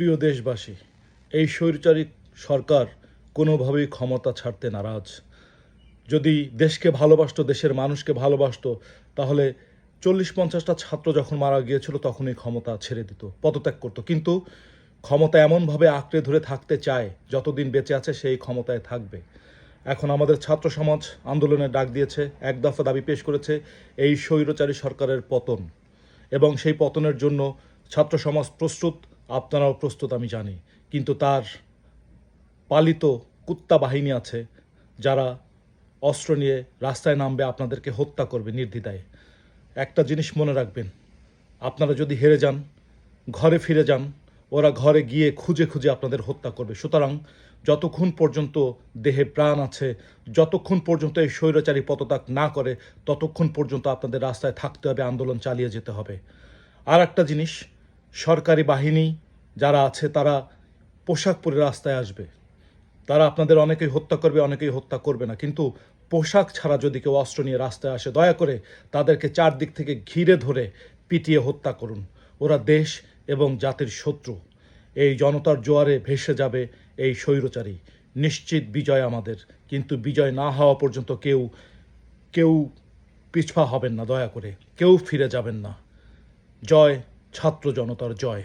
প্রিয় দেশবাসী, এই স্বৈরচারী সরকার কোনোভাবেই ক্ষমতা ছাড়তে নারাজ। যদি দেশকে ভালোবাসতো, দেশের মানুষকে ভালোবাসতো, তাহলে 40-50টা ছাত্র যখন মারা গিয়েছিল তখনই ক্ষমতা ছেড়ে দিত, পদত্যাগ করতো। কিন্তু ক্ষমতা এমনভাবে আঁকড়ে ধরে থাকতে চায়, যতদিন বেঁচে আছে সেই ক্ষমতায় থাকবে। এখন আমাদের ছাত্র সমাজ আন্দোলনের ডাক দিয়েছে, এক দফা দাবি পেশ করেছে এই স্বৈরচারী সরকারের পতন, এবং সেই পতনের জন্য ছাত্র সমাজ প্রস্তুত, আপনারাও প্রস্তুত আমি জানি। কিন্তু তার পালিত কুত্তা বাহিনী আছে যারা অস্ত্র নিয়ে রাস্তায় নামবে, আপনাদেরকে হত্যা করবে নির্দ্বিধায়। একটা জিনিস মনে রাখবেন, আপনারা যদি হেরে যান, ঘরে ফিরে যান, ওরা ঘরে গিয়ে খুঁজে খুঁজে আপনাদের হত্যা করবে। সুতরাং যতক্ষণ পর্যন্ত দেহে প্রাণ আছে, যতক্ষণ পর্যন্ত এই স্বৈরাচারী পদত্যাগ না করে, ততক্ষণ পর্যন্ত আপনাদের রাস্তায় থাকতে হবে, আন্দোলন চালিয়ে যেতে হবে। আর একটা জিনিস, সরকারি বাহিনী যারা আছে তারা পোশাক পরে রাস্তায় আসবে। তারা আপনাদের অনেকেই হত্যা করবে, অনেকেই হত্যা করবে না। কিন্তু পোশাক ছাড়া যদি কেউ অস্ত্র নিয়ে রাস্তায় আসে, দয়া করে তাদেরকে চারদিক থেকে ঘিরে ধরে পিটিয়ে হত্যা করুন। ওরা দেশ এবং জাতির শত্রু। এই জনতার জোয়ারে ভেসে যাবে এই স্বৈরচারী। নিশ্চিত বিজয় আমাদের, কিন্তু বিজয় না হওয়া পর্যন্ত কেউ কেউ পিছপা হবেন না, দয়া করে কেউ ফিরে যাবেন না। জয় ছাত্র জনতার জয়।